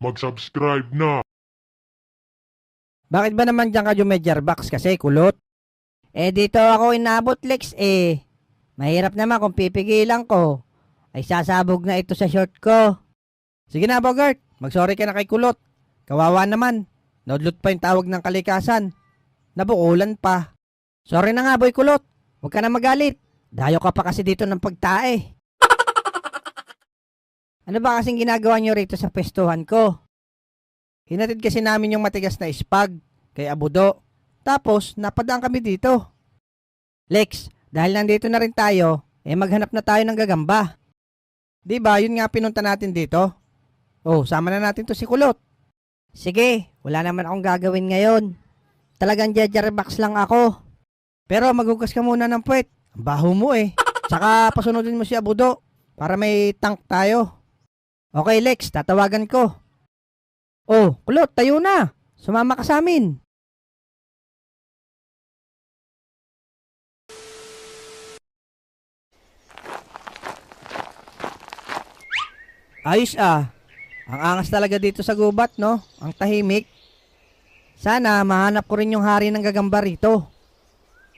mag-subscribe na. Bakit ba naman dyan ka Jumedjarbox kasi kulot? Dito ako inabot Lex Mahirap naman kung pipigilan ko. Ay sasabog na ito sa short ko. Sige na Bogart, magsorry ka na kay kulot. Kawawa naman. Naudlot pa yung tawag ng kalikasan. Nabukulan pa. Sorry na nga boy kulot. Huwag ka na magalit. Dayo ka pa kasi dito ng pagtae. Ano ba kasing ginagawa nyo rito sa pwestuhan ko? Hinatid kasi namin yung matigas na ispag kay Abudo. Tapos, napadaan kami dito. Lex, dahil nandito na rin tayo, maghanap na tayo ng gagamba. Diba, yun nga pinunta natin dito? Oh, sama na natin to si Kulot. Sige, wala naman akong gagawin ngayon. Talagang Jumedjarbox lang ako. Pero maghugas ka muna ng puwet. Ang baho mo Tsaka pasunodin mo si Abudo para may tank tayo. Okay Lex, tatawagan ko. Oh, Kulot, tayo na. Sumama ka sa amin. Ayos Ang angas talaga dito sa gubat, no? Ang tahimik. Sana mahanap ko rin yung hari ng gagamba rito.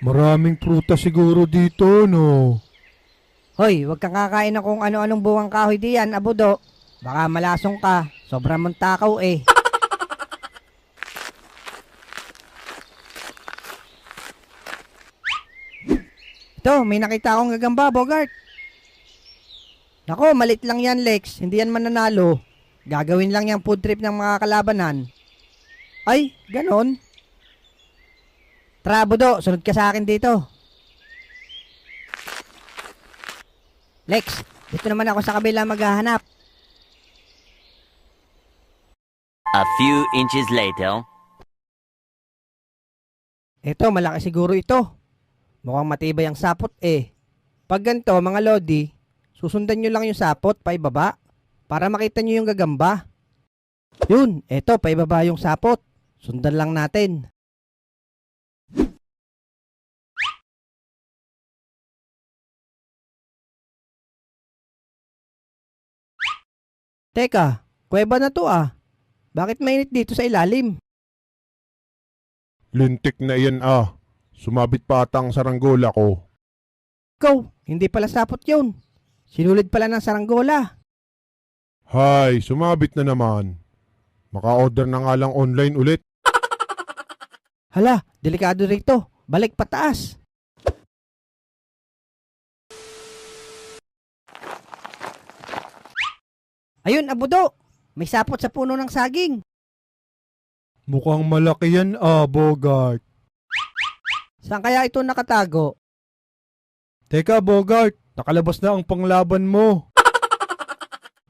Maraming prutas siguro dito, no? Hoy, wag kang kakain ng kung ano-anong buwang kahoy diyan, Abudo. Baka malasong ka. Sobrang mong takaw Ito, may nakita akong gagamba, Bogart. Nako, malit lang yan, Lex. Hindi yan mananalo. Gagawin lang yung food trip ng mga kalabanan. Ay, ganon. Tara, Budo, sunod ka sa akin dito. Lex, dito naman ako sa kabila maghahanap. A few inches later. Ito, malaki siguro ito. Mukhang matibay ang sapot Pag ganito, mga lodi, susundan nyo lang yung sapot, paibaba, para makita nyo yung gagamba. Yun, eto, paibaba yung sapot. Sundan lang natin. Teka, kuweba na to Bakit mainit dito sa ilalim? Lintik na yan Sumabit pa ata ang saranggola ko. Ikaw, hindi pala sapot yun. Sinulid pala ng saranggola. Hay, sumabit na naman. Maka-order na nga lang online ulit. Hala, delikado rito. Balik pataas. Ayun, Abudo. May sapot sa puno ng saging. Mukhang malaki yan, Bogart. Saan kaya ito nakatago? Teka, Bogart, nakalabas na ang panglaban mo.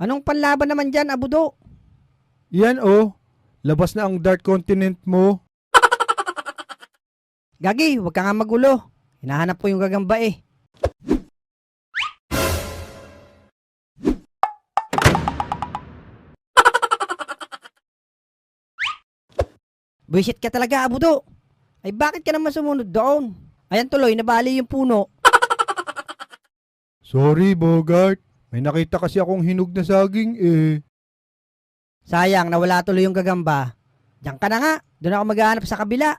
Anong panlaban naman dyan, Abudo? Yan labas na ang Dark Continent mo. Gagi, huwag ka nga magulo. Hinahanap ko yung gagamba Buisit ka talaga, Abudo. Ay bakit ka naman sumunod doon? Ayan tuloy, nabali yung puno. Sorry, Bogart. May nakita kasi akong hinog na saging Sayang, nawala tuloy yung gagamba. Diyan ka na nga. Doon ako maghahanap sa kabila.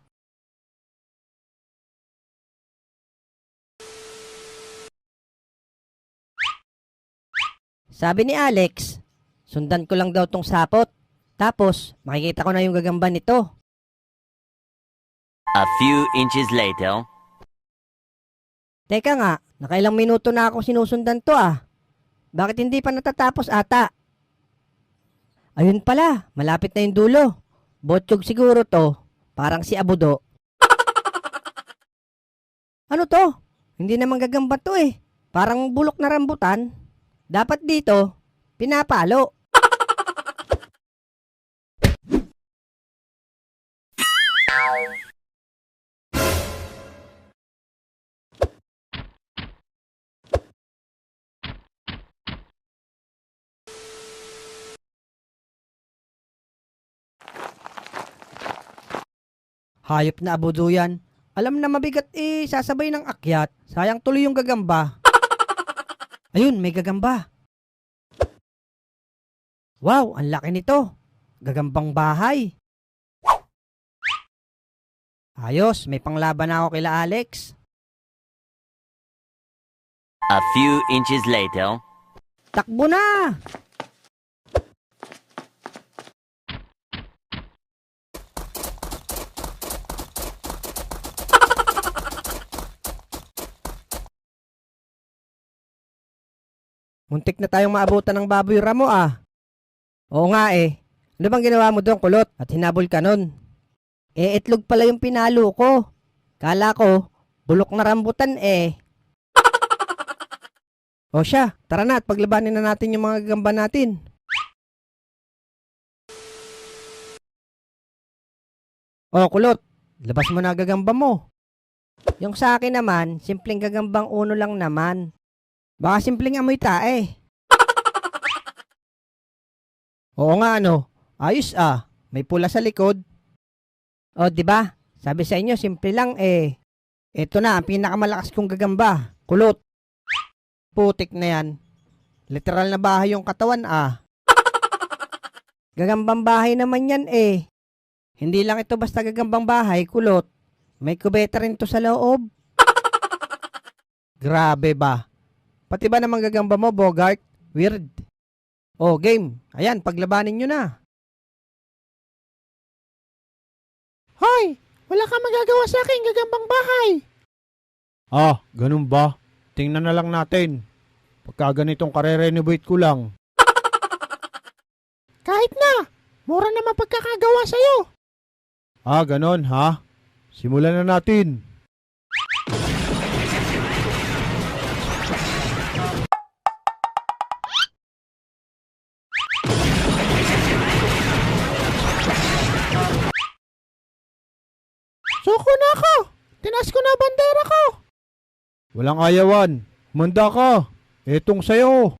Sabi ni Alex, sundan ko lang daw tong sapot. Tapos, makikita ko na yung gagamba nito. A few inches later. Teka nga, nakailang minuto na ako sinusundan to Bakit hindi pa natatapos ata? Ayun pala, malapit na yung dulo. Botsyog siguro to, parang si Abudo. Ano to? Hindi naman gagamba to Parang bulok na rambutan. Dapat dito, pinapalo. Hayop na Abudo yan. Alam na mabigat sasabay ng akyat. Sayang tuloy yung gagamba. Ayun, may gagamba. Wow, ang laki nito. gagambang bahay. Ayos, may panglaban na ako kila Alex. A few inches later. Takbo na! Muntik na tayong maabutan ng baboy ramo ah. Oo nga eh. Ano bang ginawa mo doon, kulot? At hinabol ka nun? Eh, itlog pala yung pinalo ko. Kala ko, bulok na rambutan eh. O siya, tara na at paglabanin na natin yung mga gagamba natin. O kulot, labas mo na gagamba mo. Yung sa akin naman, simpleng gagambang uno lang naman. Baka simpleng amoy tae. Oo nga ano, ayos ah, may pula sa likod. O di ba? Sabi sa inyo, simple lang eh. Ito na ang pinakamalakas kong gagamba, kulot. Putik na yan. Literal na bahay yung katawan ah. Gagambang bahay naman yan eh. Hindi lang ito basta gagambang bahay, kulot. May kubeta rin to sa loob. Grabe ba? Pati ba namang gagamba mo, Bogart? Weird. Oh, game. Ayan, paglabanin nyo na. Hoy! Wala ka magagawa sa akin, gagambang bahay! Ah, ganun ba? Tingnan na lang natin. Pagka ganitong kare-renovate ko lang. Kahit na! Mura naman pagkakagawa sa'yo! Ah, ganon ha? Simulan na natin. Suko na ako! Tinas ko na bandera ko! Walang ayawan. Manda ka. Etong sayo.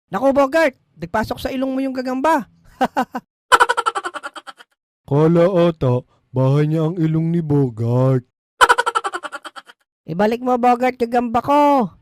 Naku, Bogart, nagpasok sa ilong mo yung gagamba. Kala ata, bahay niya ang ilong ni Bogart. Ibalik mo, Bogart, gagamba ko.